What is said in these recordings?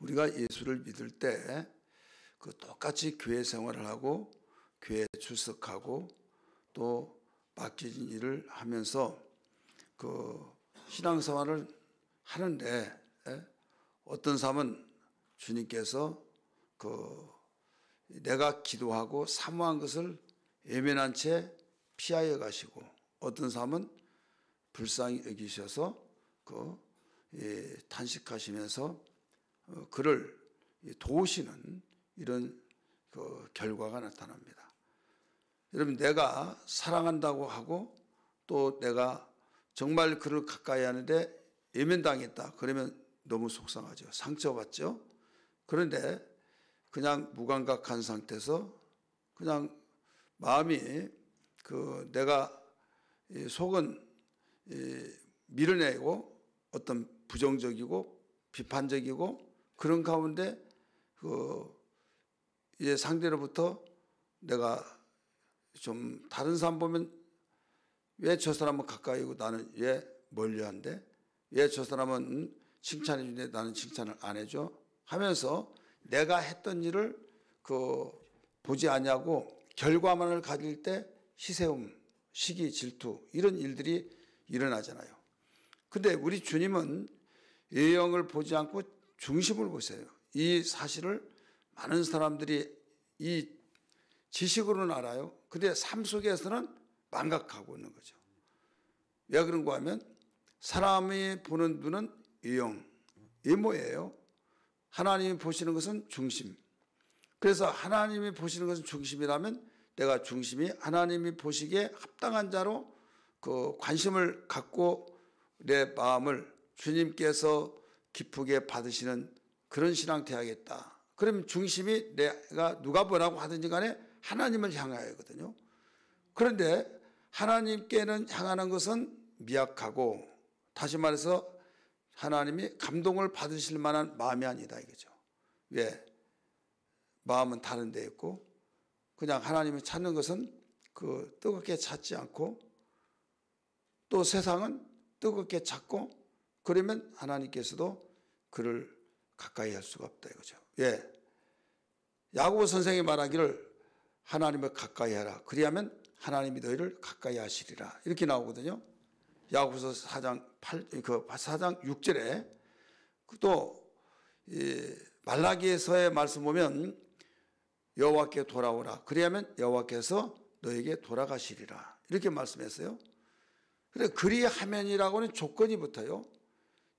우리가 예수를 믿을 때 그 똑같이 교회 생활을 하고 교회에 출석하고 또 맡겨진 일을 하면서 그 신앙생활을 하는데 어떤 사람은 주님께서 그 내가 기도하고 사모한 것을 외면한 채 피하여 가시고 어떤 사람은 불쌍히 여기셔서 탄식하시면서 그를 도우시는 이런 그 결과가 나타납니다. 여러분, 내가 사랑한다고 하고 또 내가 정말 그를 가까이 하는데 외면당했다. 그러면 너무 속상하죠. 상처받죠. 그런데 그냥 무감각한 상태에서 그냥 마음이 내가 속은 밀어내고 어떤 부정적이고 비판적이고 그런 가운데 이제 상대로부터 내가 좀 다른 사람 보면 왜 저 사람은 가까이 오고 나는 왜 멀리한데 왜 저 사람은 칭찬해 주는데 나는 칭찬을 안 해줘 하면서 내가 했던 일을 보지 않냐고 결과만을 가질 때 시세움, 시기, 질투 이런 일들이 일어나잖아요. 근데 우리 주님은 외형을 보지 않고 중심을 보세요. 이 사실을 많은 사람들이 이 지식으로는 알아요. 근데 삶 속에서는 망각하고 있는 거죠. 왜 그런가 하면 사람이 보는 눈은 외형, 외모예요. 하나님이 보시는 것은 중심. 그래서 하나님이 보시는 것은 중심이라면 내가 중심이 하나님이 보시기에 합당한 자로 관심을 갖고 내 마음을 주님께서 기쁘게 받으시는 그런 신앙 되어야겠다. 그러면 중심이 내가 누가 뭐라고 하든지 간에 하나님을 향하여거든요. 그런데 하나님께는 향하는 것은 미약하고 다시 말해서 하나님이 감동을 받으실 만한 마음이 아니다 이거죠. 왜? 마음은 다른 데 있고 그냥 하나님을 찾는 것은 뜨겁게 찾지 않고 또 세상은 뜨겁게 찾고 그러면 하나님께서도 그를 가까이 할 수가 없다 이거죠. 왜? 야고보 선생이 말하기를 하나님을 가까이 하라. 그리하면 하나님이 너희를 가까이 하시리라. 이렇게 나오거든요. 야고보서 4장 6절에 또 말라기에서의 말씀 보면 여호와께 돌아오라. 그리하면 여호와께서 너에게 돌아가시리라. 이렇게 말씀했어요. 그런데 그리하면이라고는 조건이 붙어요.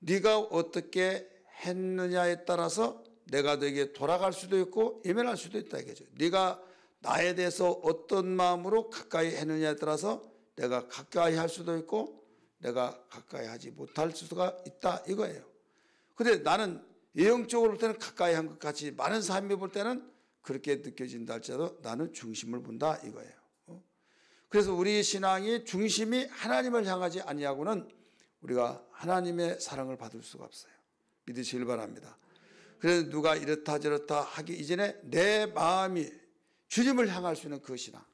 네가 어떻게 했느냐에 따라서 내가 너에게 돌아갈 수도 있고 예면할 수도 있다 이거죠. 네가 나에 대해서 어떤 마음으로 가까이 했느냐에 따라서 내가 가까이 할 수도 있고 내가 가까이 하지 못할 수가 있다 이거예요. 그런데 나는 예형적으로 볼 때는 가까이 한 것 같이 많은 사람이 볼 때는 그렇게 느껴진다 할지라도 나는 중심을 본다 이거예요. 그래서 우리 신앙이 중심이 하나님을 향하지 아니하고는 우리가 하나님의 사랑을 받을 수가 없어요. 믿으시길 바랍니다. 그래서 누가 이렇다 저렇다 하기 이전에 내 마음이 주님을 향할 수 있는 그 신앙.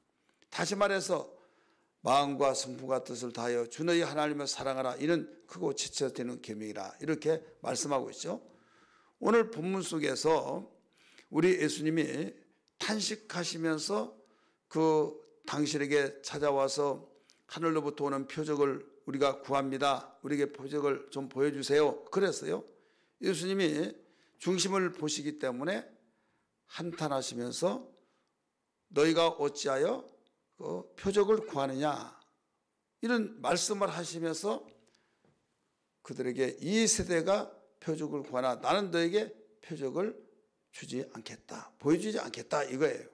다시 말해서 마음과 성품과 뜻을 다하여 주 너희 하나님을 사랑하라. 이는 크고 지체되는 계명이라. 이렇게 말씀하고 있죠. 오늘 본문 속에서 우리 예수님이 탄식하시면서 당신에게 찾아와서 하늘로부터 오는 표적을 우리가 구합니다. 우리에게 표적을 좀 보여주세요. 그랬어요. 예수님이 중심을 보시기 때문에 한탄하시면서 너희가 어찌하여 표적을 구하느냐 이런 말씀을 하시면서 그들에게 이 세대가 표적을 구하나 나는 너에게 표적을 주지 않겠다. 보여주지 않겠다 이거예요.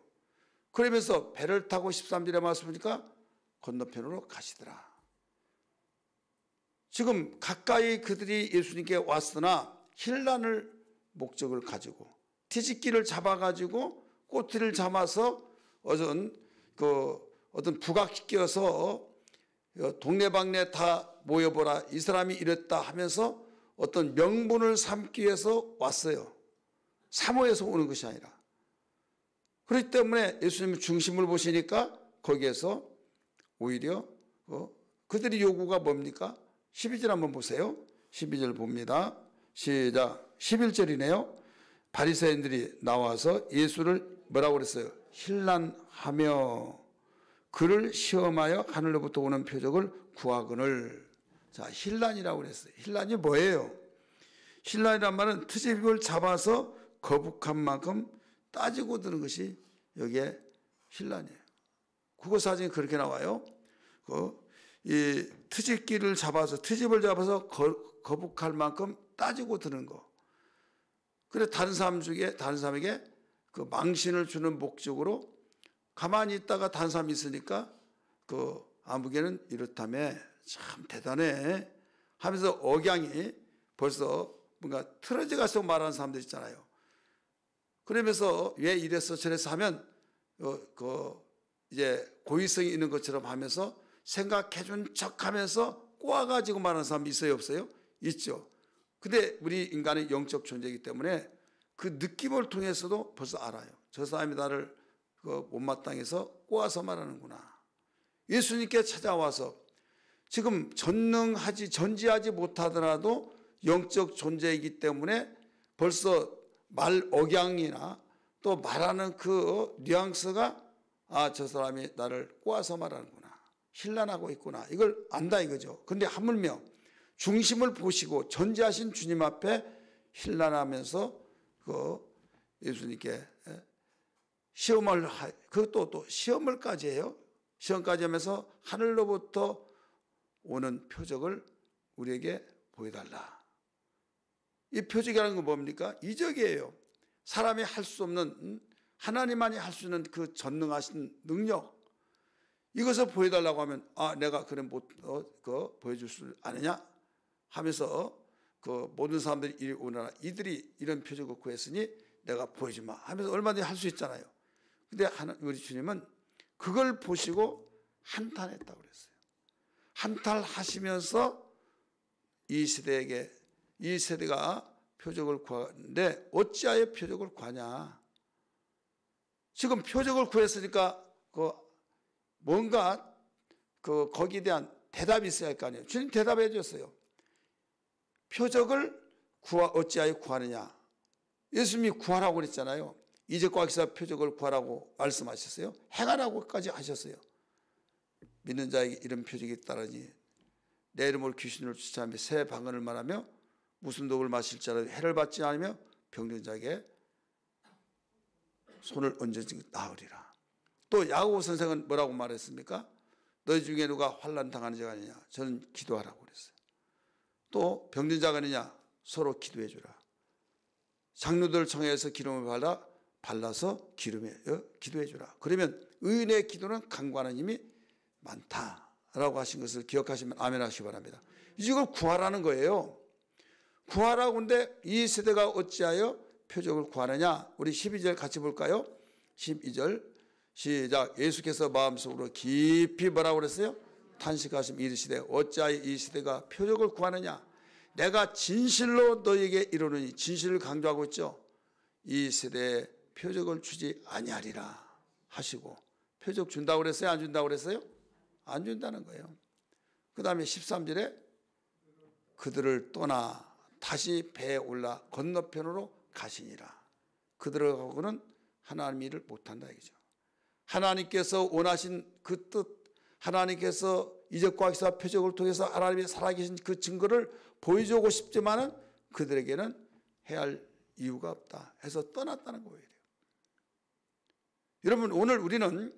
그러면서 배를 타고 13절에 말씀하니까 건너편으로 가시더라. 지금 가까이 그들이 예수님께 왔으나 힐난을 목적을 가지고 티집기를 잡아가지고 꼬투리를 잡아서 어떤 부각시켜서 동네방네 다 모여보라 이 사람이 이랬다 하면서 어떤 명분을 삼기 위해서 왔어요. 사모해서 오는 것이 아니라. 그렇기 때문에 예수님의 중심을 보시니까 거기에서 오히려 그들의 요구가 뭡니까? 12절 한번 보세요. 12절 봅니다. 시작. 11절이네요. 바리새인들이 나와서 예수를 뭐라고 그랬어요? 힐난하며 그를 시험하여 하늘로부터 오는 표적을 구하거늘. 자, 힐난이라고 그랬어요. 힐난이 뭐예요? 힐난이란 말은 트집을 잡아서 거북한 만큼 따지고 드는 것이 여기에 힐난이에요. 국어 사전에 그렇게 나와요. 이 트집을 잡아서 거북할 만큼 따지고 드는 거. 그래 다른 사람에게 그 망신을 주는 목적으로 가만히 있다가 다른 사람이 있으니까 그 아무개는 이렇다며 참 대단해 하면서 억양이 벌써 뭔가 틀어져 가서 말하는 사람들 있잖아요. 그러면서 왜 이랬어 저랬어 하면 이제 고의성이 있는 것처럼 하면서 생각해준 척하면서 꼬아가지고 말하는 사람이 있어요 없어요? 있죠. 근데 우리 인간은 영적 존재이기 때문에 그 느낌을 통해서도 벌써 알아요. 저 사람이 나를 못마땅해서 꼬아서 말하는구나. 예수님께 찾아와서 지금 전지하지 못하더라도 영적 존재이기 때문에 벌써 말 억양이나 또 말하는 그 뉘앙스가 저 사람이 나를 꼬아서 말하는구나. 힐난하고 있구나. 이걸 안다 이거죠. 근데 하물며 중심을 보시고 전지하신 주님 앞에 힐난하면서 예수님께 시험을 그것도 또 시험을까지 해요. 시험까지 하면서 하늘로부터 오는 표적을 우리에게 보여달라. 이 표적이라는 건 뭡니까? 이적이에요. 사람이 할 수 없는 하나님만이 할 수 있는 그 전능하신 능력 이것을 보여달라고 하면 내가 그래 보여줄 수 아느냐 하면서 그 모든 사람들이 이리 오너라 이들이 이런 표적을 구했으니 내가 보여주마 하면서 얼마든지 할 수 있잖아요. 근데 우리 주님은 그걸 보시고 한탄했다고 그랬어요. 한탄하시면서 이 세대가 표적을 구하는데 어찌하여 표적을 구하냐. 지금 표적을 구했으니까 뭔가 거기에 대한 대답이 있어야 할 거 아니에요. 주님 대답해 주셨어요. 표적을 어찌하여 구하느냐. 예수님이 구하라고 그랬잖아요. 이적과 기사 표적을 구하라고 말씀하셨어요. 행하라고까지 하셨어요. 믿는 자에게 이런 표적이 있다라니 내 이름으로 귀신을 쫓아내며 새 방언을 말하며 무슨 독을 마실 자라도 해를 받지 않으며 병든 자에게 손을 얹어지 나으리라. 또 야고보 선생은 뭐라고 말했습니까? 너희 중에 누가 환난 당하는 자가 아니냐? 저는 기도하라고 그랬어요. 또 병든 자가 아니냐? 서로 기도해 주라. 장로들 청해서 기름을 발라서 기도해 주라. 그러면 의인의 기도는 간과하는 힘이 많다라고 하신 것을 기억하시면 아멘 하시기 바랍니다. 이걸 구하라는 거예요. 구하라고 하는데 이 세대가 어찌하여 표적을 구하느냐. 우리 12절 같이 볼까요? 12절 시작. 예수께서 마음속으로 깊이 뭐라고 그랬어요? 탄식하시며 이르시되 어찌하여 이 세대가 표적을 구하느냐. 내가 진실로 너에게 이르노니 진실을 강조하고 있죠. 이 세대에 표적을 주지 아니하리라 하시고 표적 준다고 그랬어요? 안 준다고 그랬어요? 안 준다는 거예요. 그 다음에 13절에 그들을 떠나 다시 배에 올라 건너편으로 가시니라. 그들하고는 하나님 일을 못한다 이거죠. 하나님께서 원하신 그 뜻, 하나님께서 이적과 기사 표적을 통해서 하나님이 살아계신 그 증거를 보여주고 싶지만은 그들에게는 해야 할 이유가 없다 해서 떠났다는 거예요. 여러분 오늘 우리는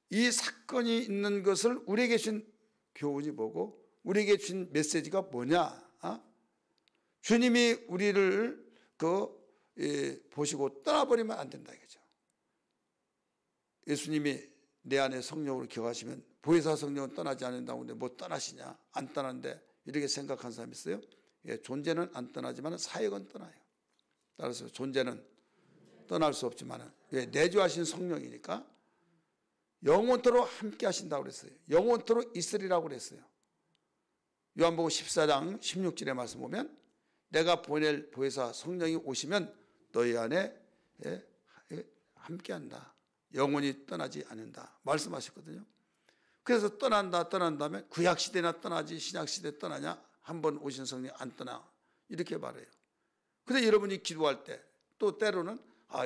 이 사건이 있는 것을 우리에게 준 교훈이 뭐고 우리에게 준 메시지가 뭐냐? 주님이 우리를 보시고 떠나버리면 안 된다 이거죠. 예수님이 내 안에 성령으로 기억하시면 보혜사 성령은 떠나지 않는다고 하는데 뭐 떠나시냐? 안 떠나는데 이렇게 생각한 사람 있어요? 존재는 안 떠나지만 사역은 떠나요. 따라서 존재는 떠날 수 없지만 내주하신 성령이니까 영원토록 함께 하신다고 그랬어요. 영원토록 있으리라고 그랬어요. 요한복음 14장 16절의 말씀 보면 내가 보낼 보혜사 성령이 오시면 너희 안에 함께한다. 영원히 떠나지 않는다 말씀하셨거든요. 그래서 떠난 다음에 구약시대나 떠나지 신약시대 떠나냐? 한 번 오신 성령 안 떠나 이렇게 말해요. 근데 여러분이 기도할 때 또 때로는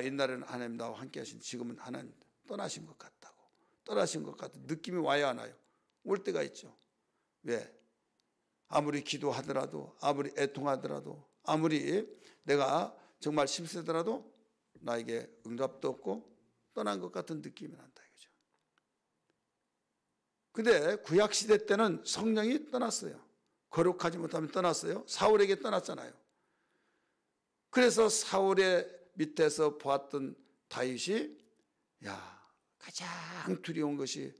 옛날에는 하나님 나와 함께 하신 지금은 하나님 떠나신 것 같다고, 떠나신 것 같은 느낌이 와야 하나요? 올 때가 있죠. 왜? 아무리 기도하더라도, 아무리 애통하더라도, 아무리 내가 정말 힘쓰더라도 나에게 응답도 없고 떠난 것 같은 느낌이 난다 이거죠. 근데 구약시대 때는 성령이 떠났어요. 거룩하지 못하면 떠났어요. 사울에게 떠났잖아요. 그래서 사울의 밑에서 보았던 다윗이 가장 두려운 것이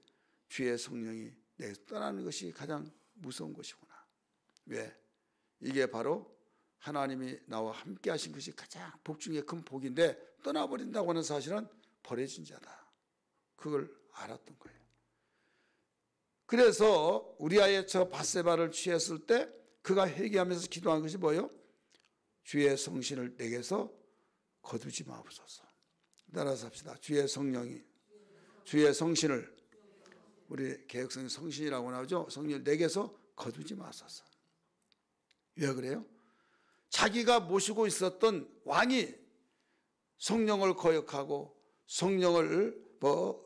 주의 성령이 내게서 떠나는 것이 가장 무서운 것이구나. 왜? 이게 바로 하나님이 나와 함께 하신 것이 가장 복 중에 큰 복인데 떠나버린다고 하는 사실은 버려진 자다. 그걸 알았던 거예요. 그래서 우리아의 저 밧세바를 취했을 때 그가 회개하면서 기도한 것이 뭐예요? 주의 성신을 내게서 거두지 마옵소서. 따라서 합시다. 주의 성령이, 주의 성신을, 우리 개혁성의 성신이라고 나오죠. 성령을 내게서 거두지 마소서. 왜 그래요? 자기가 모시고 있었던 왕이 성령을 거역하고 성령을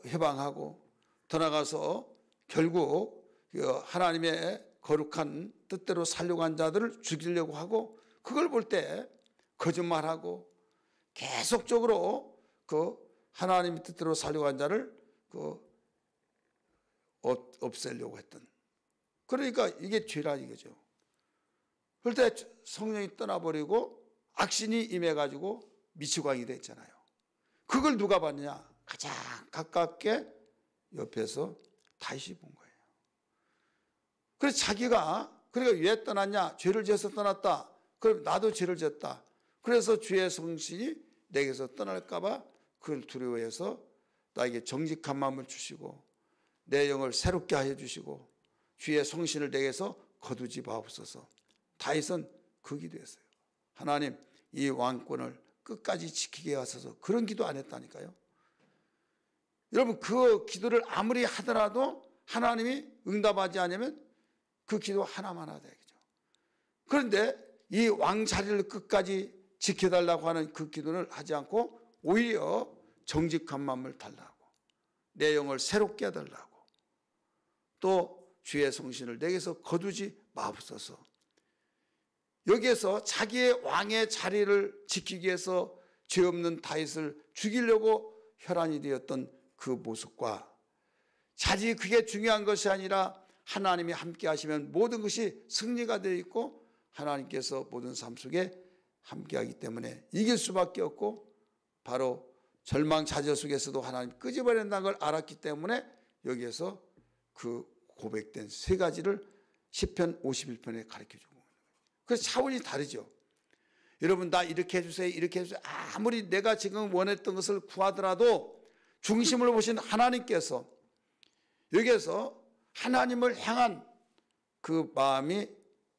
해방하고 더 나가서 결국 하나님의 거룩한 뜻대로 살려고 한 자들을 죽이려고 하고, 그걸 볼 때 거짓말하고 계속적으로 하나님의 뜻대로 살려고 한 자를 없애려고 했던, 그러니까 이게 죄라 이거죠. 그럴 때 성령이 떠나버리고 악신이 임해가지고 미치광이 됐잖아요. 그걸 누가 봤느냐? 가장 가깝게 옆에서 다윗이 본 거예요. 그래서 자기가, 그러니까 왜 떠났냐? 죄를 지어서 떠났다. 그럼 나도 죄를 지었다. 그래서 주의 성신이 내게서 떠날까봐 그걸 두려워해서 나에게 정직한 마음을 주시고 내 영을 새롭게 하여 주시고 주의 성신을 내게서 거두지 마옵소서. 다윗은 그 기도했어요. 하나님, 이 왕권을 끝까지 지키게 하소서. 그런 기도 안 했다니까요. 여러분, 그 기도를 아무리 하더라도 하나님이 응답하지 않으면 그 기도 하나만 하다 이거죠. 그런데 이 왕 자리를 끝까지 지켜달라고 하는 그 기도를 하지 않고 오히려 정직한 마음을 달라고, 내 영을 새롭게 해달라고, 또 주의 성신을 내게서 거두지 마옵소서. 여기에서 자기의 왕의 자리를 지키기 위해서 죄 없는 다윗을 죽이려고 혈안이 되었던 그 모습과, 자지 그게 중요한 것이 아니라 하나님이 함께 하시면 모든 것이 승리가 되어 있고 하나님께서 모든 삶 속에 함께 하기 때문에 이길 수밖에 없고, 바로 절망 좌절 속에서도 하나님 끄집어낸다는 걸 알았기 때문에 여기에서 그 고백된 세 가지를 시편 51편에 가르쳐주고 있는 거예요. 그래서 차원이 다르죠. 여러분, 나 이렇게 해주세요, 이렇게 해주세요. 아무리 내가 지금 원했던 것을 구하더라도 중심을 보신 하나님께서 여기에서 하나님을 향한 그 마음이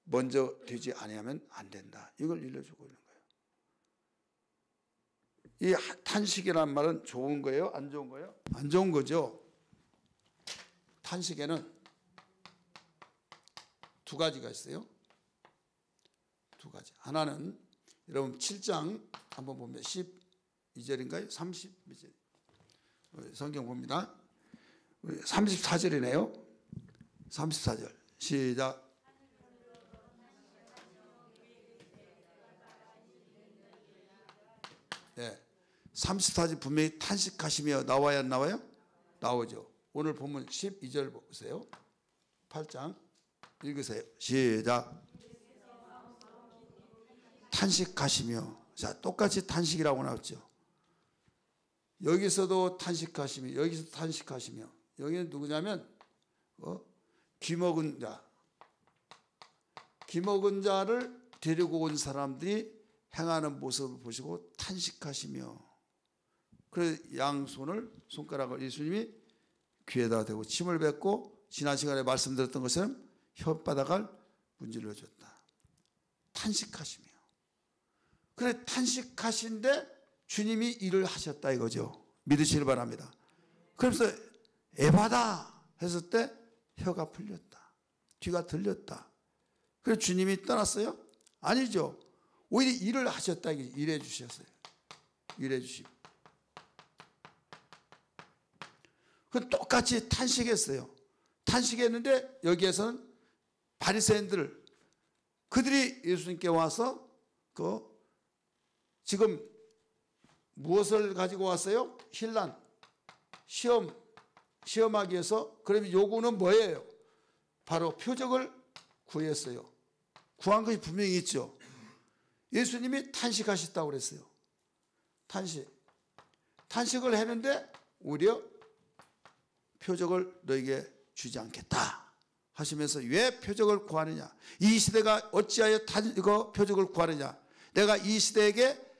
먼저 되지 아니하면 안 된다. 이걸 일러주고 있는 거예요. 이 탄식이란 말은 좋은 거예요? 안 좋은 거예요? 안 좋은 거죠. 탄식에는 두 가지가 있어요. 두 가지. 하나는 여러분 7장 한번 보면 12절인가요? 32절. 성경 봅니다. 34절이네요. 34절. 시작. 네. 34절 분명히 탄식하시며 나와야 안 나와요? 나오죠. 오늘 보면 12절 보세요. 8장 읽으세요. 시작. 탄식하시며. 자, 똑같이 탄식이라고 나왔죠. 여기서도 탄식하시며, 여기서도 탄식하시며. 여기는 누구냐면 귀먹은 자. 귀먹은 자를 데리고 온 사람들이 행하는 모습을 보시고 탄식하시며, 그래서 양손을, 손가락을 예수님이 귀에다 대고 침을 뱉고 지난 시간에 말씀드렸던 것처럼 혓바닥을 문질러 줬다. 탄식하시며. 그래, 탄식하신데 주님이 일을 하셨다 이거죠. 믿으시길 바랍니다. 그래서 에바다 했을 때 혀가 풀렸다. 귀가 들렸다. 그래서 주님이 떠났어요? 아니죠. 오히려 일을 하셨다. 일해 주셨어요. 일해 주시고. 그 똑같이 탄식했어요. 탄식했는데 여기에서는 바리새인들 그들이 예수님께 와서 지금 무엇을 가지고 왔어요? 힐난, 시험하기 위해서. 그러면 요구는 뭐예요? 바로 표적을 구했어요. 구한 것이 분명히 있죠. 예수님이 탄식하셨다고 그랬어요. 탄식을 했는데 오히려 표적을 너에게 주지 않겠다 하시면서 왜 표적을 구하느냐? 이 시대가 어찌하여 표적을 구하느냐? 내가 이 세대에게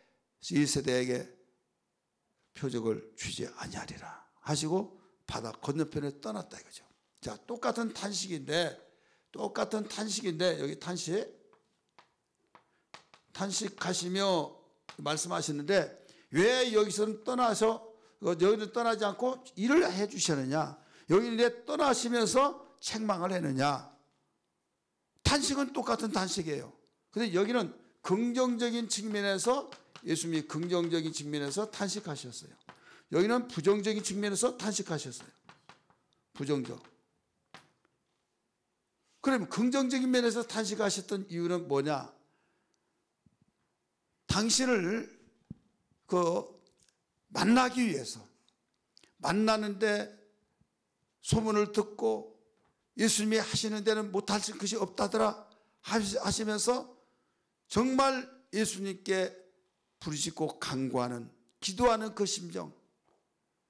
표적을 주지 아니하리라 하시고 바다 건너편에 떠났다 이거죠. 자, 똑같은 탄식인데 여기 탄식하시며 말씀하시는데 왜 여기서는 여기는 떠나지 않고 일을 해 주시느냐? 여기는 왜 떠나시면서 책망을 했느냐? 탄식은 똑같은 탄식이에요. 그런데 여기는 긍정적인 측면에서 예수님이 긍정적인 측면에서 탄식하셨어요. 여기는 부정적인 측면에서 탄식하셨어요. 부정적. 그럼 긍정적인 면에서 탄식하셨던 이유는 뭐냐? 당신을 만나기 위해서 만나는데 소문을 듣고 예수님이 하시는 데는 못할 것이 없다더라 하시면서 정말 예수님께 부르짖고 간구하는 기도하는 그 심정,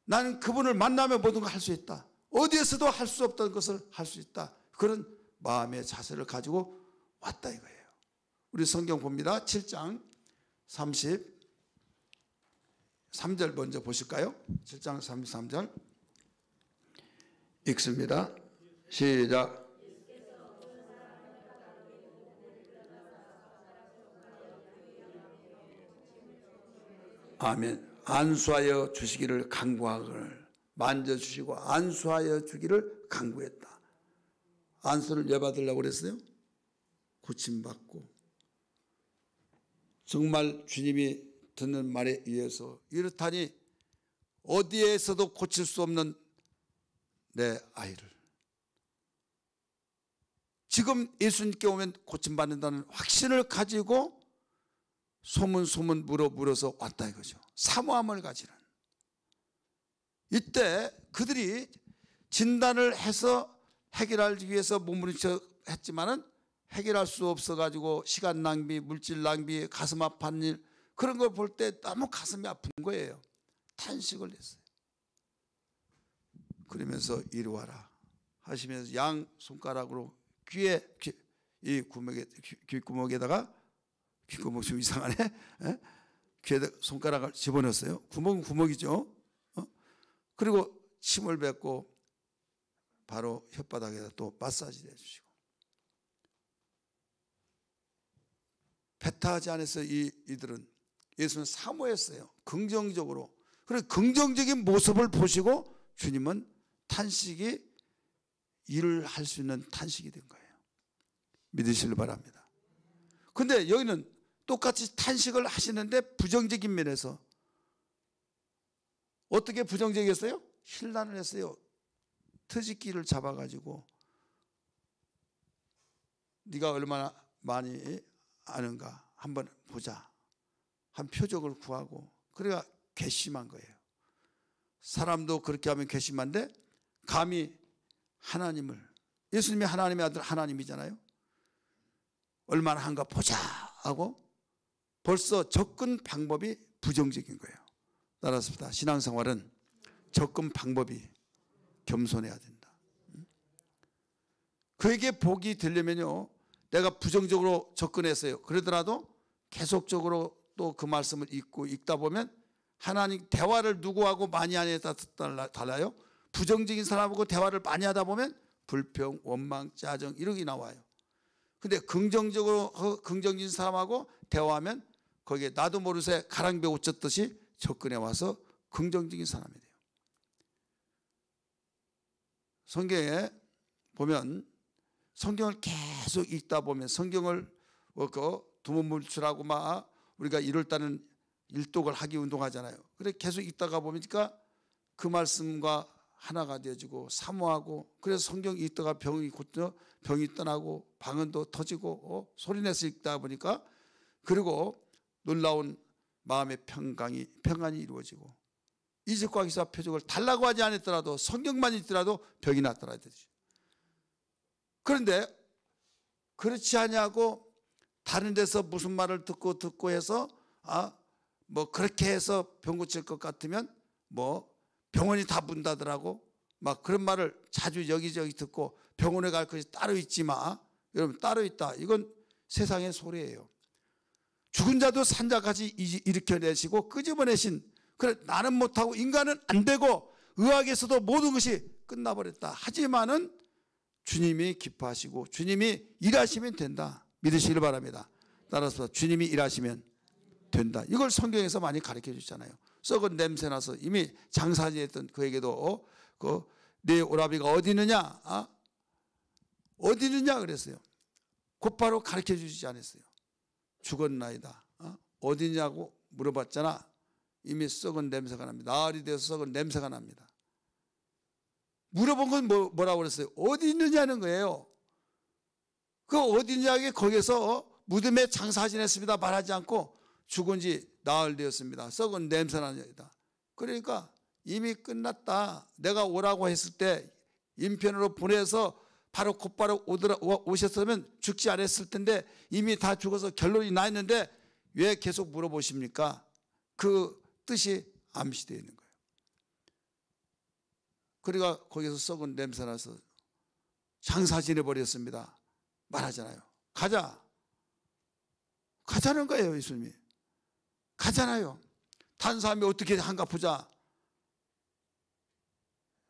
나는 그분을 만나면 모든 걸 할 수 있다, 어디에서도 할 수 없던 것을 할 수 있다, 그런 마음의 자세를 가지고 왔다 이거예요. 우리 성경 봅니다. 7장 33절 먼저 보실까요? 7장 33절 읽습니다. 시작. 아멘. 안수하여 주시기를 간구하거늘, 만져주시고 안수하여 주기를 간구했다. 안수를 왜 받으려고 그랬어요? 고침받고. 정말 주님이 듣는 말에 의해서 이렇다니 어디에서도 고칠 수 없는 내 아이를 지금 예수님께 오면 고침받는다는 확신을 가지고 소문 물어서 왔다 이거죠. 사모함을 가지는. 이때 그들이 진단을 해서 해결하기 위해서 몸부림쳐 했지만은 해결할 수 없어가지고 시간 낭비, 물질 낭비, 가슴 아픈 일, 그런 걸 볼 때 너무 가슴이 아픈 거예요. 탄식을 했어요. 그러면서 이리 와라 하시면서 양 손가락으로 귓구멍에다가, 귓구멍 좀 이상하네, 귀에다 손가락을 집어넣었어요. 구멍은 구멍이죠. 그리고 침을 뱉고 바로 혓바닥에다 또 마사지를 해주시고. 배타하지 않았어요. 이들은. 예수는 사모했어요. 긍정적으로. 그래서 긍정적인 모습을 보시고 주님은 탄식이 일을 할 수 있는 탄식이 된 거예요. 믿으시길 바랍니다. 근데 여기는 똑같이 탄식을 하시는데 부정적인 면에서 어떻게 부정적이었어요? 힐난을 했어요. 트집기를 잡아가지고 네가 얼마나 많이 아는가 한번 보자, 한 표적을 구하고. 그래가 괘씸한 거예요. 사람도 그렇게 하면 괘씸한데 감히 하나님을, 예수님이 하나님의 아들 하나님이잖아요. 얼마나 한가 보자 하고 벌써 접근 방법이 부정적인 거예요. 따라서 신앙생활은 접근 방법이 겸손해야 된다. 그에게 복이 되려면요, 내가 부정적으로 접근했어요. 그러더라도 계속적으로 또 그 말씀을 읽다 보면 하나님 대화를 누구하고 많이 하냐에 따라 달라요. 부정적인 사람하고 대화를 많이 하다 보면 불평, 원망, 짜증 이런 나와요. 근데 긍정적인 사람하고 대화하면 거기에 나도 모르게 가랑비에 옷 젖듯이 접근해 와서 긍정적인 사람이 돼요. 성경에 보면 성경을 계속 읽다 보면 성경을 두문물출하고 막 우리가 이럴 때는 일독을 하기 운동하잖아요. 그래 계속 읽다가 보니까 그 말씀과 하나가 되어지고 사모하고, 그래서 성경 읽다가 병이 떠나고 방언도 터지고 소리내서 읽다 보니까, 그리고 놀라운 마음의 평안이 이루어지고, 이적과 기사 표적을 달라고 하지 않았더라도 성경만 읽더라도 병이 낫더라 되죠. 그런데 그렇지 아니하고 다른 데서 무슨 말을 듣고 해서 뭐 그렇게 해서 병 고칠 것 같으면 뭐 병원이 다 문 닫으라고 막 그런 말을 자주 여기저기 듣고, 병원에 갈 것이 따로 있지 마. 여러분, 따로 있다. 이건 세상의 소리예요. 죽은 자도 산자같이 일으켜내시고 끄집어내신, 그래 나는 못하고 인간은 안 되고 의학에서도 모든 것이 끝나버렸다. 하지만은 주님이 기뻐하시고 주님이 일하시면 된다. 믿으시길 바랍니다. 따라서 주님이 일하시면 된다. 이걸 성경에서 많이 가르쳐 주잖아요. 썩은 냄새 나서 이미 장사지했던 그에게도 네 오라비가 어디 있느냐? 어디 있느냐 그랬어요. 곧바로 가르쳐 주시지 않았어요. 죽었나이다. 어디 있냐고 물어봤잖아. 이미 썩은 냄새가 납니다. 나흘이 돼서 썩은 냄새가 납니다. 물어본 건 뭐라고 그랬어요? 어디 있느냐는 거예요. 그 어디 있냐게 거기서 무덤에 장사 지냈습니다 말하지 않고 죽은 지 나흘 되었습니다. 썩은 냄새 나니다. 그러니까 이미 끝났다. 내가 오라고 했을 때 인편으로 보내서 곧바로 오셨으면 죽지 않았을 텐데 이미 다 죽어서 결론이 나 있는데 왜 계속 물어보십니까? 그 뜻이 암시되어 있는 거예요. 그러니까 거기서 썩은 냄새 나서 장사 지내버렸습니다 말하잖아요. 가자는 거예요. 예수님이 가잖아요. 다른 사람이 어떻게 한가 보자.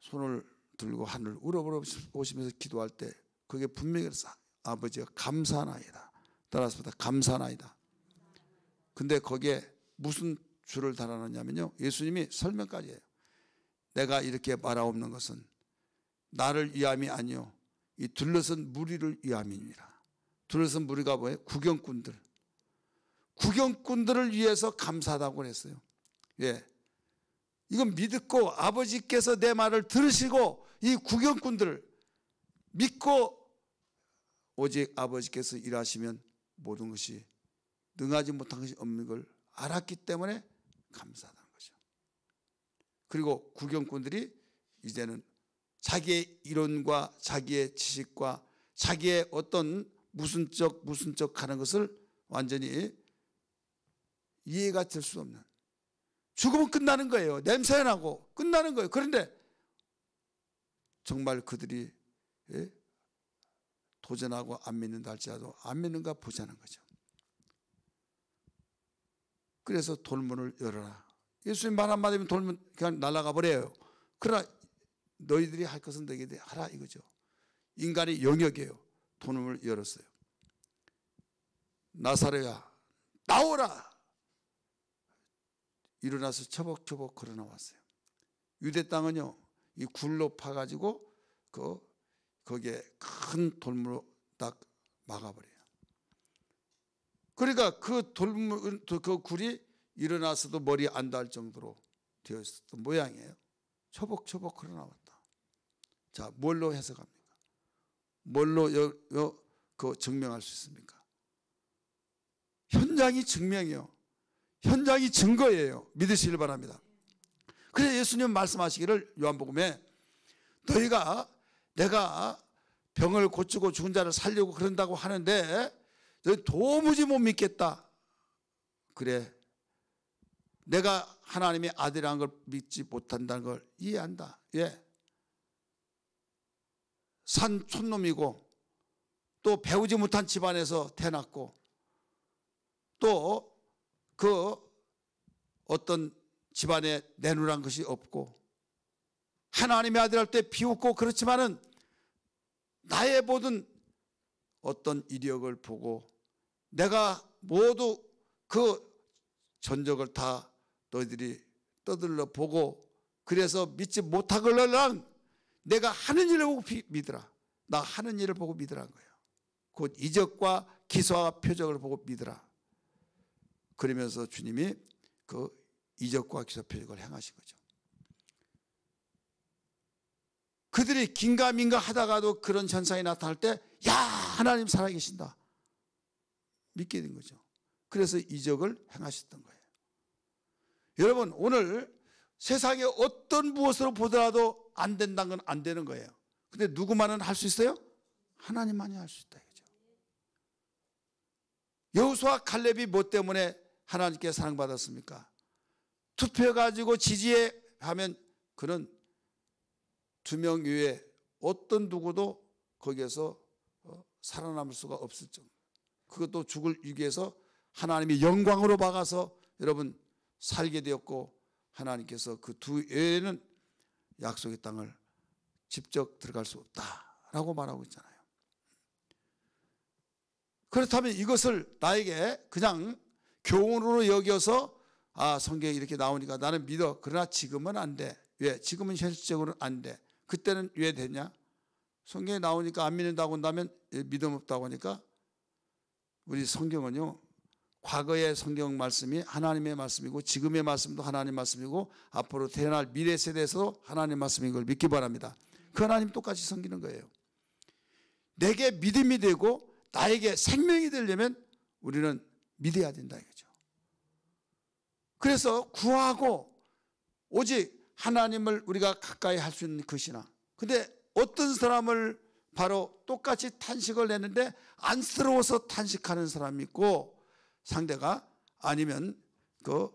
손을 들고 하늘 우러보시면서 기도할 때 그게 분명히 그래서 아버지가 감사하나이다. 따라서 감사하나이다. 근데 거기에 무슨 줄을 달아놨냐면요, 예수님이 설명까지 해요. 내가 이렇게 말하옵는 것은 나를 위함이 아니요 이 둘러선 무리를 위함이니라. 둘러선 무리가 뭐예요? 구경꾼들을 위해서 감사하다고 했어요. 예. 이건 믿고 아버지께서 내 말을 들으시고 이 구경꾼들을 믿고 오직 아버지께서 일하시면 모든 것이 능하지 못한 것이 없는 걸 알았기 때문에 감사하다는 거죠. 그리고 구경꾼들이 이제는 자기의 이론과 자기의 지식과 자기의 어떤 무슨 척 하는 것을 완전히 이해가 될 수 없는, 죽으면 끝나는 거예요. 냄새 나고 끝나는 거예요. 그런데 정말 그들이 도전하고 안 믿는다 할지라도 안 믿는가 보자는 거죠. 그래서 돌문을 열어라. 예수님 말 한마디면 돌문 그냥 날아가 버려요. 그러나 너희들이 할 것은 너희들이 하라 이거죠. 인간의 영역이에요. 돌문을 열었어요. 나사로야 나오라. 일어나서 처벅처벅 걸어 나왔어요. 유대 땅은요, 이 굴로 파가지고 거기에 큰 돌문으로 딱 막아버려요. 그러니까 그 굴이 일어나서도 머리 안 닿을 정도로 되어 있었던 모양이에요. 처벅처벅 걸어 나왔다. 자, 뭘로 해석합니까? 뭘로 증명할 수 있습니까? 현장이 증명이요. 현장이 증거예요. 믿으시길 바랍니다. 그래서 예수님 말씀하시기를 요한복음에 내가 병을 고치고 죽은 자를 살리고 그런다고 하는데 도무지 못 믿겠다. 그래, 내가 하나님의 아들이라는 걸 믿지 못한다는 걸 이해한다. 예. 산 촌놈이고 또 배우지 못한 집안에서 태어났고 또 그 어떤 집안에 내놓으란 것이 없고 하나님의 아들 할 때 비웃고 그렇지만은 나의 모든 어떤 이력을 보고 내가 모두 그 전적을 다 너희들이 떠들러 보고 그래서 믿지 못하걸랑 내가 하는 일을 보고 믿으라. 나 하는 일을 보고 믿으라는 거예요. 곧 이적과 기사와 표적을 보고 믿으라. 그러면서 주님이 그 이적과 기사 표적을 행하신 거죠. 그들이 긴가민가 하다가도 그런 현상이 나타날 때 야, 하나님 살아계신다 믿게 된 거죠. 그래서 이적을 행하셨던 거예요. 여러분, 오늘 세상에 어떤 무엇으로 보더라도 안 된다는 건 안 되는 거예요. 근데 누구만은 할 수 있어요? 하나님만이 할 수 있다 이거죠. 여호수아 칼렙이 뭐 때문에 하나님께 사랑받았습니까? 투표해가지고 지지해 하면 그는 2명 외에 어떤 누구도 거기에서 살아남을 수가 없을 정도. 그것도 죽을 위기에서 하나님이 영광으로 박아서 여러분 살게 되었고, 하나님께서 그 2 외에는 약속의 땅을 직접 들어갈 수 없다라고 말하고 있잖아요. 그렇다면 이것을 나에게 그냥 교훈으로 여겨서 성경에 이렇게 나오니까 나는 믿어. 그러나 지금은 안 돼. 왜? 지금은 현실적으로는 안 돼. 그때는 왜 되냐? 성경에 나오니까 안 믿는다고 한다면 믿음 없다고 하니까, 우리 성경은요, 과거의 성경 말씀이 하나님의 말씀이고 지금의 말씀도 하나님의 말씀이고 앞으로 태어날 미래 세대에서도 하나님의 말씀인 걸 믿기 바랍니다. 그 하나님 똑같이 섬기는 거예요. 내게 믿음이 되고 나에게 생명이 되려면 우리는 믿어야 된다 이거죠. 그래서 구하고 오직 하나님을 우리가 가까이 할 수 있는 것이나, 근데 어떤 사람을 바로 똑같이 탄식을 내는데 안쓰러워서 탄식하는 사람이 있고, 상대가 아니면 그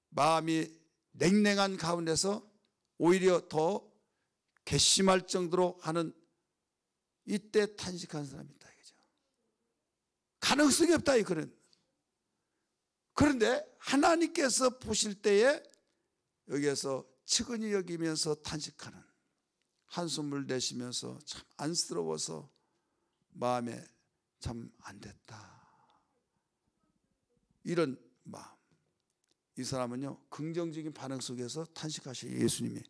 마음이 냉랭한 가운데서 오히려 더 괘씸할 정도로 하는, 이때 탄식하는 사람이 있다 이거죠. 가능성이 없다 이거는. 그런데 하나님께서 보실 때에 여기에서 측은히 여기면서 탄식하는, 한숨을 내쉬면서 참 안쓰러워서 마음에 참 안 됐다, 이런 마음. 이 사람은요, 긍정적인 반응 속에서 탄식하셔요. 예수님이.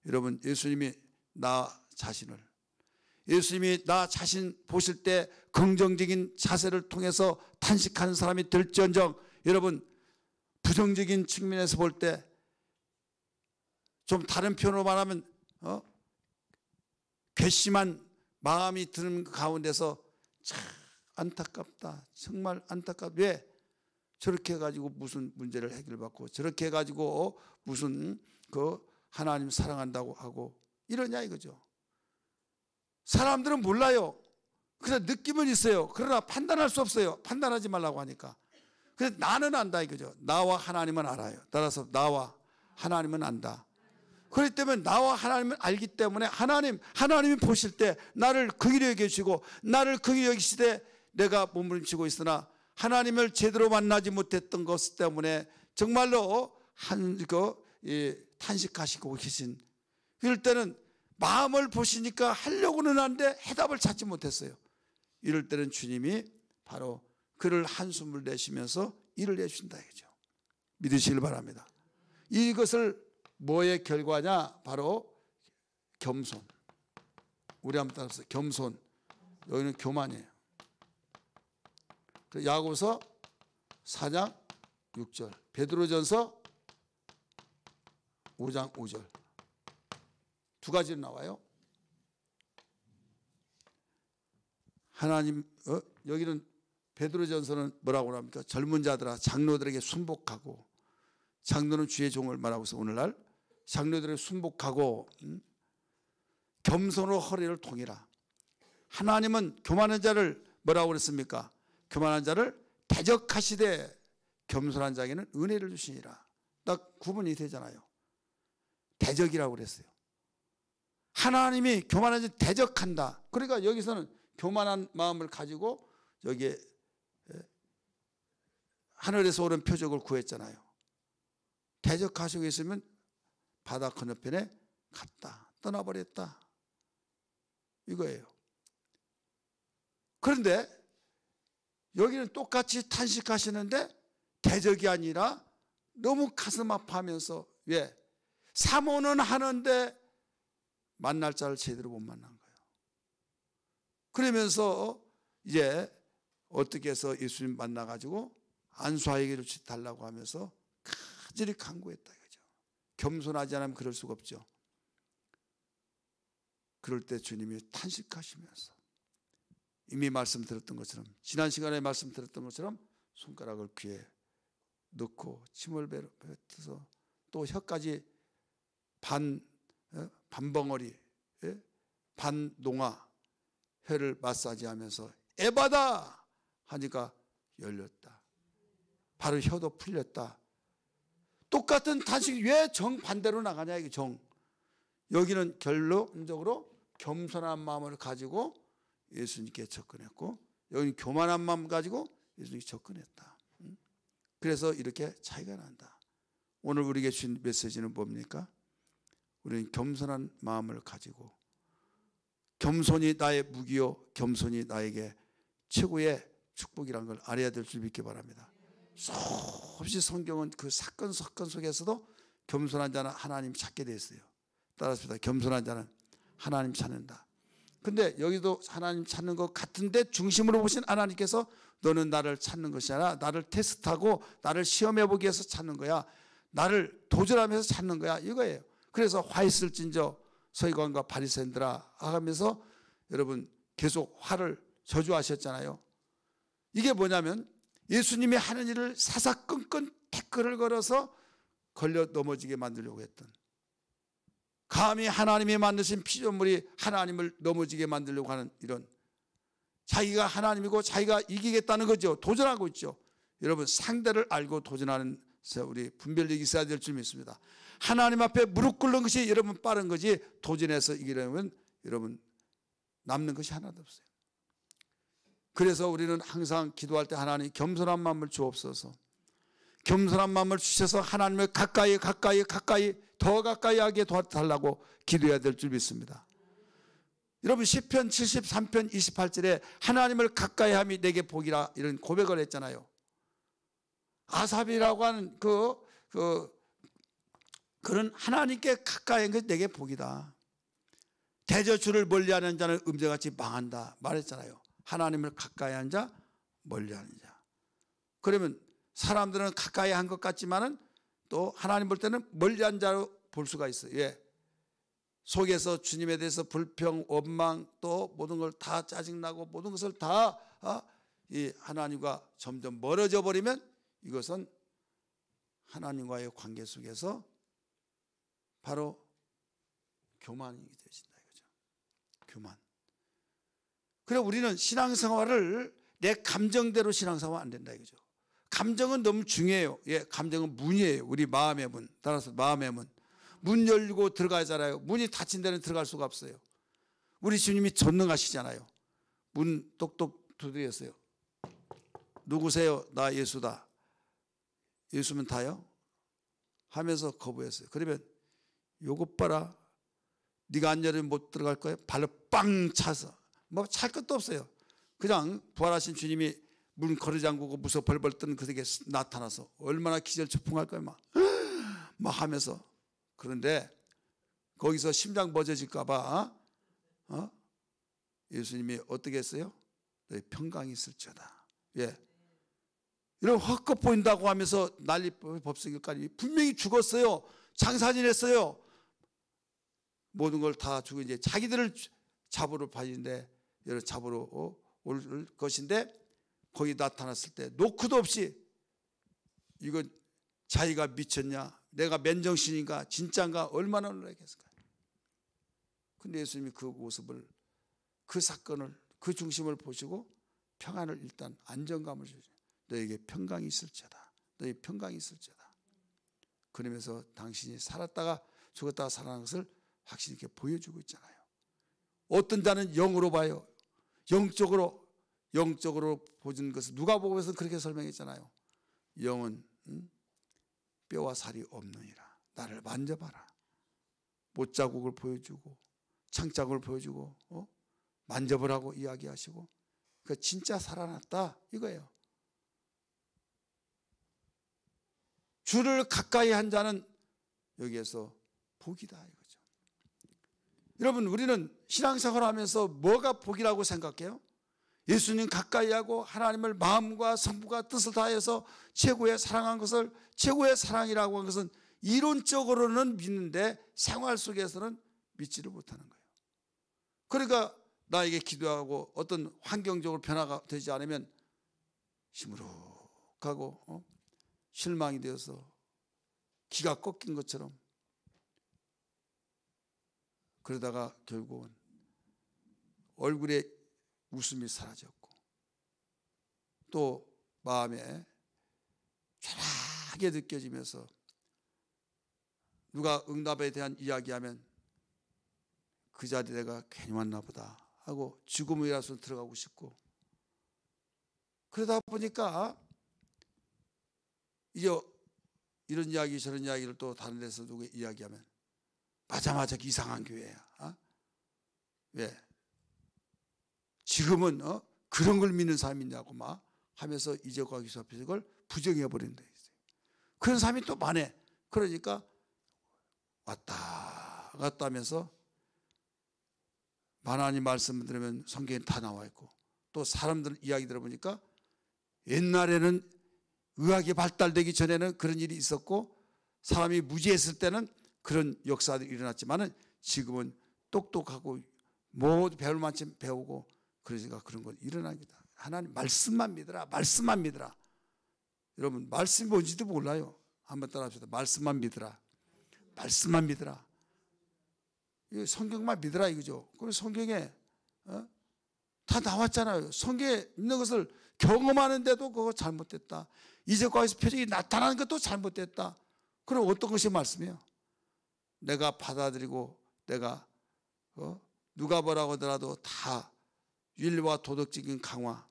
여러분, 예수님이 나 자신 보실 때 긍정적인 자세를 통해서 탄식하는 사람이 될지언정, 여러분 부정적인 측면에서 볼 때 좀 다른 표현으로 말하면 괘씸한 마음이 드는 가운데서 참 안타깝다, 정말 안타깝다. 왜? 저렇게 해가지고 무슨 문제를 해결받고 저렇게 해가지고 무슨 그 하나님 사랑한다고 하고 이러냐 이거죠. 사람들은 몰라요. 그래서 느낌은 있어요. 그러나 판단할 수 없어요. 판단하지 말라고 하니까. 그래서 나는 안다 이거죠. 나와 하나님은 알아요. 따라서 나와 하나님은 안다. 그렇기 때문에 나와 하나님을 알기 때문에 하나님이 보실 때 나를 긍휼히 여기시고, 나를 긍휼히 여기시되 내가 몸부림치고 있으나 하나님을 제대로 만나지 못했던 것 때문에 정말로 탄식하시고 계신, 이럴 때는 마음을 보시니까 하려고는 하는데 해답을 찾지 못했어요. 이럴 때는 주님이 바로 그를 한숨을 내쉬면서 일을 해주신다 이거죠. 믿으시길 바랍니다. 이것을 뭐의 결과냐? 바로 겸손. 우리 한번 따라서 겸손. 여기는 교만이에요. 야고보서 4장 6절, 베드로전서 5장 5절 두 가지로 나와요. 하나님, 여기는 베드로전서는 뭐라고 합니까? 젊은 자들아 장로들에게 순복하고, 장로는 주의 종을 말하고 있어. 오늘날 장로들에게 순복하고 겸손으로 허리를 동이라. 하나님은 교만한 자를 뭐라고 그랬습니까? 교만한 자를 대적하시되 겸손한 자에게는 은혜를 주시니라. 딱 구분이 되잖아요. 대적이라고 그랬어요. 하나님이 교만한 자를 대적한다. 그러니까 여기서는 교만한 마음을 가지고 여기에 하늘에서 오는 표적을 구했잖아요. 대적하시고 있으면 바다 건너편에 갔다, 떠나버렸다, 이거예요. 그런데 여기는 똑같이 탄식하시는데 대적이 아니라 너무 가슴 아파하면서, 왜? 사모는 하는데 만날 자를 제대로 못 만난 거예요. 그러면서 이제 어떻게 해서 예수님 만나가지고 안수하에게를 달라고 하면서 간절히 간구했다 이거죠. 겸손하지 않으면 그럴 수가 없죠. 그럴 때 주님이 탄식하시면서 이미 말씀드렸던 것처럼, 지난 시간에 말씀드렸던 것처럼 손가락을 귀에 넣고 침을 뱉어서 또 혀까지 반벙어리, 반농아 혀를 마사지하면서 에바다 하니까 열렸다. 바로 혀도 풀렸다. 똑같은 탄식이 왜 정반대로 나가냐 이게 여기는 결론적으로 겸손한 마음을 가지고 예수님께 접근했고, 여기는 교만한 마음 가지고 예수님께 접근했다. 그래서 이렇게 차이가 난다. 오늘 우리에게 주신 메시지는 뭡니까? 우리는 겸손한 마음을 가지고, 겸손이 나의 무기요 겸손이 나에게 최고의 축복이라는 걸 알아야 될 줄 믿기 바랍니다. 수없이 성경은 그 사건 속에서도 겸손한 자는 하나님 찾게 되어 있어요. 따라서 겸손한 자는 하나님 찾는다. 근데 여기도 하나님 찾는 것 같은데 중심으로 보신 하나님께서 너는 나를 찾는 것이 아니라 나를 테스트하고 나를 시험해 보기 위해서 찾는 거야. 나를 도전하면서 찾는 거야 이거예요. 그래서 화 있을진저 서기관과 바리새인들아 하면서 여러분 계속 화를 저주하셨잖아요. 이게 뭐냐면 예수님이 하는 일을 사사건건 태클을 걸어서 걸려 넘어지게 만들려고 했던, 감히 하나님이 만드신 피조물이 하나님을 넘어지게 만들려고 하는 이런, 자기가 하나님이고 자기가 이기겠다는 거죠. 도전하고 있죠. 여러분 상대를 알고 도전하는 우리 분별력이 있어야 될 줄 믿습니다. 하나님 앞에 무릎 꿇는 것이 여러분 빠른 거지, 도전해서 이기려면 여러분 남는 것이 하나도 없어요. 그래서 우리는 항상 기도할 때 하나님 겸손한 마음을 주옵소서, 겸손한 마음을 주셔서 하나님을 가까이 더 가까이 하게 도와달라고 기도해야 될 줄 믿습니다. 여러분 시편 73편 28절에 하나님을 가까이 함이 내게 복이라 이런 고백을 했잖아요. 아삽이라고 하는 그런 하나님께 가까이 한 것이 내게 복이다. 대저주를 멀리하는 자는 음정같이 망한다 말했잖아요. 하나님을 가까이 한 자, 멀리하는 자. 그러면 사람들은 가까이 한 것 같지만은 또 하나님 볼 때는 멀리한 자로 볼 수가 있어요. 예. 속에서 주님에 대해서 불평, 원망, 또 모든 걸 다 짜증나고 모든 것을 다 이 하나님과 점점 멀어져 버리면 이것은 하나님과의 관계 속에서 바로 교만이 되신다 이거죠. 교만. 그래 우리는 신앙생활을 내 감정대로 신앙생활 안 된다 이거죠. 감정은 너무 중요해요. 예, 감정은 문이에요. 우리 마음의 문. 따라서 마음의 문. 문 열고 들어가잖아요. 문이 닫힌 데는 들어갈 수가 없어요. 우리 주님이 전능하시잖아요. 문 똑똑 두드렸어요. 누구세요? 나 예수다. 예수면 다요? 하면서 거부했어요. 그러면 요것 봐라. 네가 안 열으면 못 들어갈 거야? 발로 빵 차서. 뭐 찰 것도 없어요. 그냥 부활하신 주님이 문 거리 잠그고 무서 벌벌 떠는 그에게 나타나서 얼마나 기절초풍할 거야 막 하면서. 그런데 거기서 심장 멎어질까 봐 예수님이 어떻게 했어요? 너희 평강이 있을지어다. 예. 이런 헛것 보인다고 하면서 난리 법석일까지 분명히 죽었어요. 장사진했어요. 모든 걸 다 주고 이제 자기들을 잡으러 파는데 여러 잡으러 올 것인데 거기 나타났을 때 노크도 없이 이건 자기가 미쳤냐, 내가 맨정신인가 진짜인가 얼마나 놀라겠을까요? 근데 예수님이 그 모습을, 그 사건을, 그 중심을 보시고 평안을, 일단 안정감을 주죠. 너에게 평강이 있을지어다. 너희 평강이 있을지어다. 그러면서 당신이 살았다가 죽었다가 살아난 것을 확실히 이렇게 보여주고 있잖아요. 어떤 자는 영으로 봐요. 영적으로 보는 것을 누가복음에서 그렇게 설명했잖아요. 영은 뼈와 살이 없느니라. 나를 만져봐라. 못자국을 보여주고 창자국을 보여주고 만져보라고 이야기하시고, 그 진짜 살아났다 이거예요. 주를 가까이 한 자는 여기에서 복이다 이거죠. 여러분 우리는 신앙생활 하면서 뭐가 복이라고 생각해요? 예수님 가까이 하고 하나님을 마음과 성부가 뜻을 다해서 최고의 사랑한 것을 최고의 사랑이라고 한 것은 이론적으로는 믿는데 생활 속에서는 믿지를 못하는 거예요. 그러니까 나에게 기도하고 어떤 환경적으로 변화가 되지 않으면 시무룩하고 실망이 되어서 기가 꺾인 것처럼, 그러다가 결국은 얼굴에 웃음이 사라졌고 또 마음에 초라하게 느껴지면서 누가 응답에 대한 이야기하면 그 자리에 내가 괜히 왔나 보다 하고 죽음이라서 들어가고 싶고, 그러다 보니까 이제 이런 이야기 저런 이야기를 또 다른 데서 누구 이야기하면 맞아 이상한 교회야. 왜? 지금은 그런 걸 믿는 사람이 있냐고 막 하면서 이적과 기술 앞에서 이걸 부정해 버린다. 그런 사람이 또 많아. 그러니까 왔다 갔다 하면서 하나님 말씀을 들으면 성경에 다 나와 있고, 또 사람들 이야기 들어보니까 옛날에는 의학이 발달되기 전에는 그런 일이 있었고 사람이 무지했을 때는 그런 역사들이 일어났지만은 지금은 똑똑하고 모두 배울 만큼 배우고 그러니까 그런 건 일어납니다. 하나님 말씀만 믿으라, 말씀만 믿으라. 여러분 말씀이 뭔지도 몰라요. 한번 따라합시다. 말씀만 믿으라, 말씀만 믿으라. 성경만 믿으라 이거죠. 그리고 성경에 다 나왔잖아요. 성경에 있는 것을 경험하는데도 그거 잘못됐다. 이적과에서 표적이 나타나는 것도 잘못됐다. 그럼 어떤 것이 말씀이에요? 내가 받아들이고 내가 누가 뭐라고 하더라도 다 윤리와 도덕적인 강화.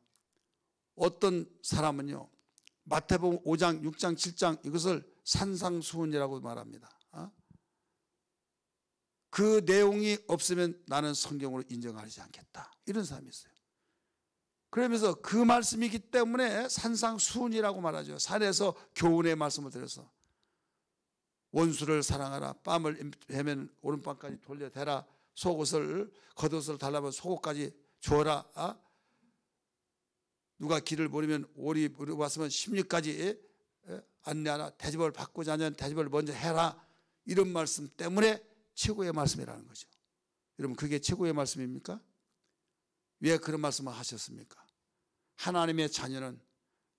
어떤 사람은요 마태복음 5장 6장 7장 이것을 산상수훈이라고 말합니다. 그 내용이 없으면 나는 성경으로 인정하지 않겠다, 이런 사람이 있어요. 그러면서 그 말씀이기 때문에 산상수훈이라고 말하죠. 산에서 교훈의 말씀을 들어서 원수를 사랑하라, 뺨을 베면 오른뺨까지 돌려대라, 속옷을 겉옷을 달라면 속옷까지 주어라, 누가 길을 모르면 오리 물어봤으면 십리까지 안내하라, 대접을 받고자 하면 대접을 먼저 해라, 이런 말씀 때문에 최고의 말씀이라는 거죠. 여러분 그게 최고의 말씀입니까? 왜 그런 말씀을 하셨습니까? 하나님의 자녀는,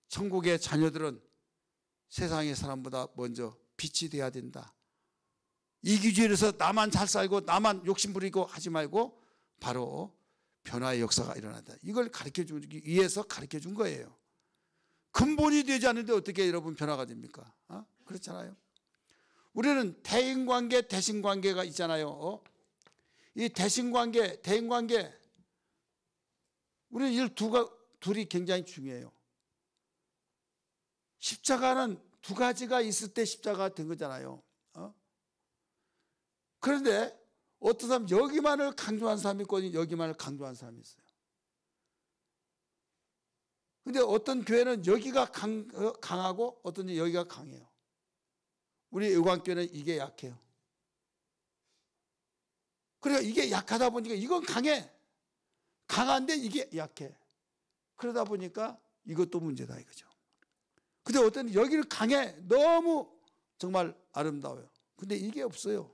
천국의 자녀들은 세상의 사람보다 먼저 빛이 되어야 된다. 이기주의에서 나만 잘 살고 나만 욕심 부리고 하지 말고 바로 변화의 역사가 일어난다. 이걸 가르쳐주기 위해서 가르쳐준 거예요. 근본이 되지 않는데 어떻게 여러분 변화가 됩니까? 그렇잖아요. 우리는 대인관계, 대신관계가 있잖아요. 이 대신관계, 대인관계, 우리는 이 둘이 굉장히 중요해요. 십자가는 두 가지가 있을 때 십자가가 된 거잖아요. 그런데 어떤 사람 여기만을 강조한 사람이 있고 여기만을 강조한 사람이 있어요. 그런데 어떤 교회는 여기가 강하고 어떤 여기가 강해요. 우리 의광교회는 이게 약해요. 그러니까 이게 약하다 보니까 이건 강해. 강한데 이게 약해. 그러다 보니까 이것도 문제다 이거죠. 근데 어떤 여기는 강해. 너무 정말 아름다워요. 근데 이게 없어요.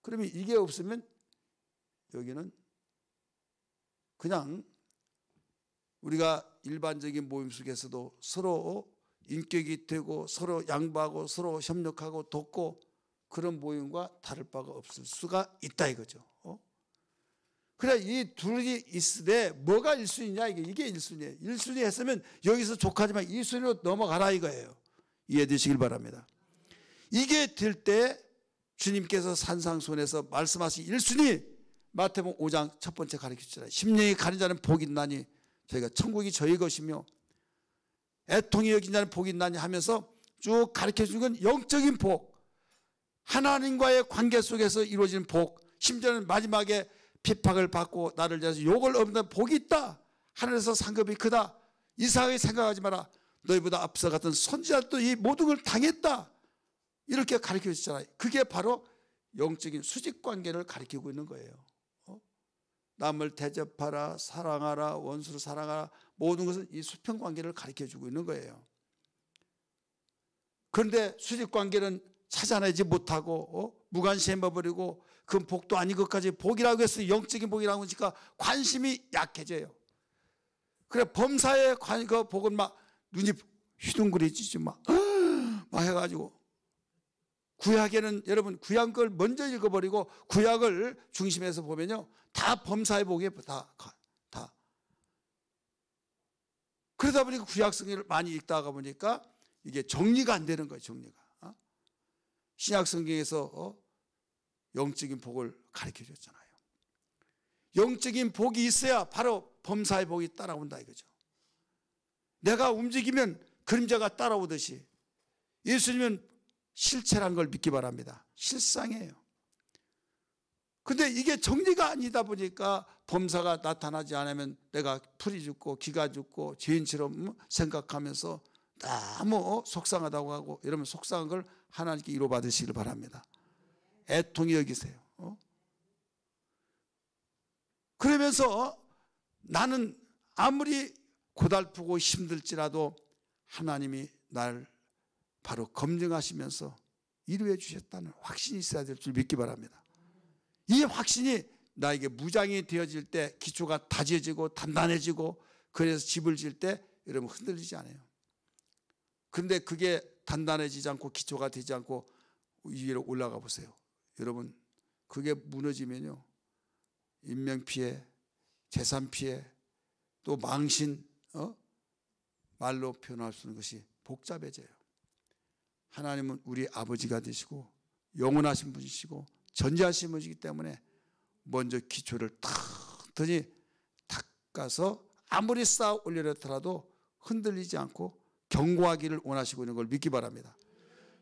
그러면 이게 없으면 여기는 그냥 우리가 일반적인 모임 속에서도 서로 인격이 되고 서로 양보하고 서로 협력하고 돕고 그런 모임과 다를 바가 없을 수가 있다 이거죠. 그래 이 둘이 있으되 뭐가 1순위냐 이게 1순위예요. 1순위 했으면 여기서 족하지만 2순위로 넘어가라 이거예요. 이해되시길 바랍니다. 이게 될 때 주님께서 산상수훈에서 말씀하신 1순위 마태복음 5장 첫 번째 가르치시잖아요. 심령이 가는 자는 복이 있나니 저희가 천국이 저희 것이며 애통이 여긴 자는 복이 있나니 하면서 쭉 가르쳐주는 건 영적인 복, 하나님과의 관계 속에서 이루어지는 복, 심지어는 마지막에 핍박을 받고 나를 위해서 욕을 얻는 복이 있다. 하늘에서 상급이 크다. 이상하게 생각하지 마라. 너희보다 앞서 갔던 선지자도 이 모든 걸 당했다. 이렇게 가르쳐 주시잖아요. 그게 바로 영적인 수직 관계를 가르치고 있는 거예요. 남을 대접하라, 사랑하라, 원수를 사랑하라, 모든 것은 이 수평관계를 가르쳐주고 있는 거예요. 그런데 수직관계는 찾아내지 못하고 무관심해버리고 그건 복도 아닌 것까지 복이라고 해서 영적인 복이라고 하니까 관심이 약해져요. 그래 범사의 그 복은 막 눈이 휘둥그레지지 막 해가지고, 구약에는 여러분 구약 걸 먼저 읽어버리고 구약을 중심에서 보면요 다 범사의 복이에요. 다. 그러다 보니까 구약 성경을 많이 읽다가 보니까 이게 정리가 안 되는 거예요. 정리가. 신약 성경에서 영적인 복을 가르쳐 줬잖아요. 영적인 복이 있어야 바로 범사의 복이 따라온다 이거죠. 내가 움직이면 그림자가 따라오듯이 예수님은 실체란 걸 믿기 바랍니다. 실상이에요. 근데 이게 정리가 아니다 보니까 범사가 나타나지 않으면 내가 풀이 죽고 기가 죽고 죄인처럼 생각하면서 너무 속상하다고 하고 이러면 속상한 걸 하나님께 위로받으시길 바랍니다. 애통히 여기세요. 그러면서 나는 아무리 고달프고 힘들지라도 하나님이 날 바로 검증하시면서 이루어 주셨다는 확신이 있어야 될 줄 믿기 바랍니다. 이 확신이 나에게 무장이 되어질 때 기초가 다져지고 단단해지고 그래서 집을 지을 때 여러분 흔들리지 않아요. 그런데 그게 단단해지지 않고 기초가 되지 않고 위로 올라가 보세요. 여러분 그게 무너지면요 인명피해, 재산피해, 또 망신, 말로 표현할 수 있는 것이 복잡해져요. 하나님은 우리 아버지가 되시고 영원하신 분이시고 전지하신 분이기 때문에 먼저 기초를 탁더니 닦아서 아무리 쌓아 올려놓더라도 흔들리지 않고 견고하기를 원하시고 있는 걸 믿기 바랍니다.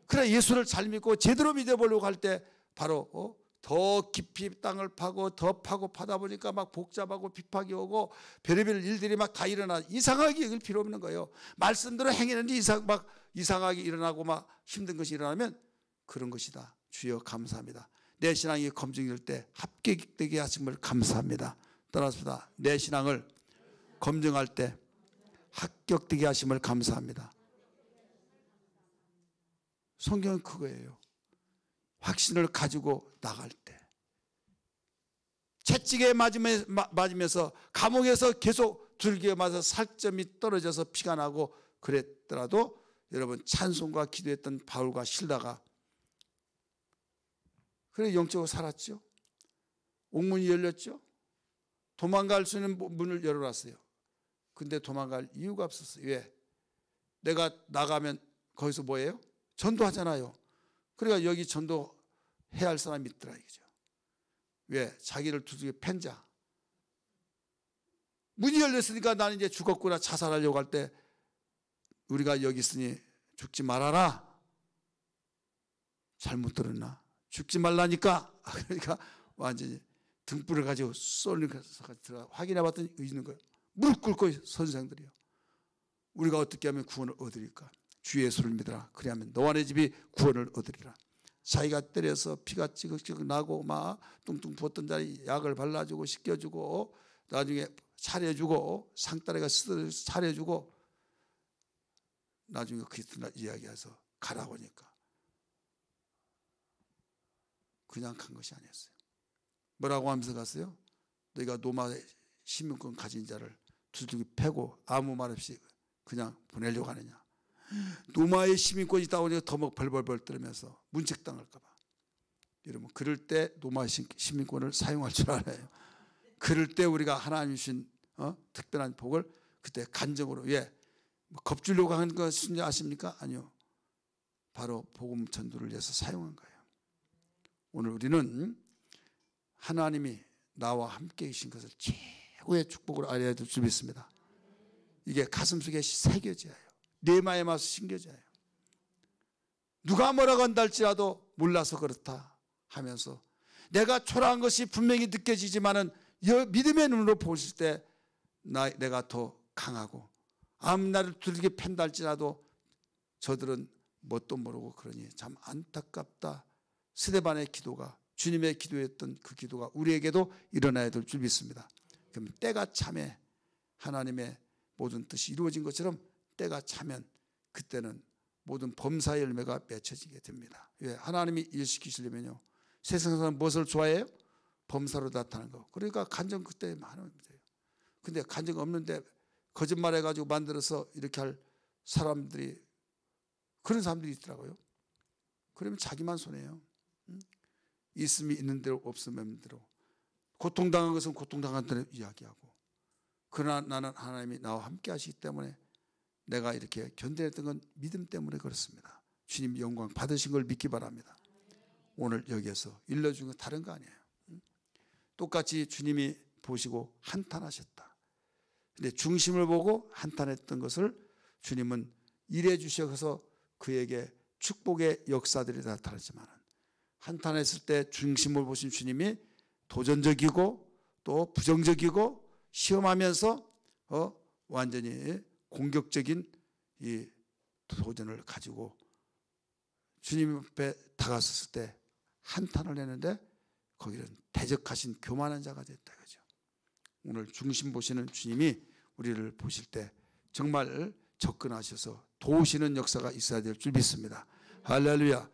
그래 예수를 잘 믿고 제대로 믿어보려고 할 때 바로 더 깊이 땅을 파고 더 파고 파다 보니까 막 복잡하고 비팍이 오고 별의별 일들이 막 다 일어나. 이상하게 여길 필요 없는 거예요. 말씀대로 행했는데 이상하게 일어나고 막 힘든 것이 일어나면 그런 것이다. 주여 감사합니다. 내 신앙이 검증될 때 합격되게 하심을 감사합니다. 따라서 내 신앙을 검증할 때 합격되게 하심을 감사합니다. 성경은 그거예요. 확신을 가지고 나갈 때 채찍에 맞으면서 감옥에서 계속 둘기에 맞아서 살점이 떨어져서 피가 나고 그랬더라도 여러분 찬송과 기도했던 바울과 실라가 그래 영적으로 살았죠. 옥문이 열렸죠. 도망갈 수 있는 문을 열어놨어요. 근데 도망갈 이유가 없었어요. 왜? 내가 나가면 거기서 뭐예요? 전도하잖아요. 그러니까 여기 전도해야 할 사람이 있더라 이거죠. 왜? 자기를 두들겨 팬 자. 문이 열렸으니까 나는 이제 죽었구나 자살하려고 할 때 우리가 여기 있으니 죽지 말아라. 잘못 들었나? 죽지 말라니까. 그러니까 완전히 등불을 가지고 쏠리면서 들어가 확인해 봤더니 있는 거예요. 무릎 꿇고 선생들이요. 우리가 어떻게 하면 구원을 얻으리까? 주 예수를 믿어라. 그래야면 너와 내 집이 구원을 얻으리라. 자기가 때려서 피가 찌글찌글 나고 막 뚱뚱 부었던 자리 약을 발라주고 씻겨주고 나중에 차려주고 상다리가 쓰러져서 차려주고 나중에 그리스도 이야기해서 가라고 하니까 그냥 간 것이 아니었어요. 뭐라고 하면서 갔어요? 너희가 노마의 시민권 가진 자를 두들겨 패고 아무 말 없이 그냥 보내려고 하느냐. 노마의 시민권이 있다 보니까 더 막 벌벌벌 떨면서 문책당할까 봐. 여러분 그럴 때 노마의 시민권을 사용할 줄 알아요. 그럴 때 우리가 하나님 주신 특별한 복을 그때 간접으로 왜? 뭐 겁주려고 하는 것인지 아십니까? 아니요. 바로 복음 전도를 위해서 사용한 거예요. 오늘 우리는 하나님이 나와 함께 계신 것을 최고의 축복으로 알아야 될 줄 믿습니다. 이게 가슴속에 새겨져야 해요. 내 마음에 와서 심겨져야 해요. 누가 뭐라고 한다 할지라도 몰라서 그렇다 하면서 내가 초라한 것이 분명히 느껴지지만은 믿음의 눈으로 보실 때 내가 더 강하고 아무 나를 두들겨 팬다 할지라도 저들은 뭣도 모르고 그러니 참 안타깝다. 스데반의 기도가 주님의 기도했던 그 기도가 우리에게도 일어나야 될 줄 믿습니다. 그럼 때가 차면 하나님의 모든 뜻이 이루어진 것처럼 때가 차면 그때는 모든 범사의 열매가 맺혀지게 됩니다. 왜? 하나님이 일시키시려면요, 세상 사람 무엇을 좋아해요? 범사로 나타나는 거. 그러니까 간증 그때 많으면 돼요. 근데 간증 없는데 거짓말해가지고 만들어서 이렇게 할 사람들이, 그런 사람들이 있더라고요. 그러면 자기만 손해요. 있으면 있는 대로, 없으면 없는 대로. 고통당한 것은 고통당한 대로 이야기하고, 그러나 나는 하나님이 나와 함께 하시기 때문에 내가 이렇게 견뎌냈던 건 믿음 때문에 그렇습니다. 주님 영광 받으신 걸 믿기 바랍니다. 오늘 여기에서 일러준 건 다른 거 아니에요. 똑같이 주님이 보시고 한탄하셨다. 근데 중심을 보고 한탄했던 것을 주님은 일해 주셔서 그에게 축복의 역사들이 나타났지만, 한탄했을 때 중심을 보신 주님이 도전적이고 또 부정적이고 시험하면서 완전히 공격적인 이 도전을 가지고 주님 앞에 다가섰을 때 한탄을 했는데 거기는 대적하신 교만한 자가 됐다 그죠. 오늘 중심 보시는 주님이 우리를 보실 때 정말 접근하셔서 도우시는 역사가 있어야 될 줄 믿습니다. 할렐루야.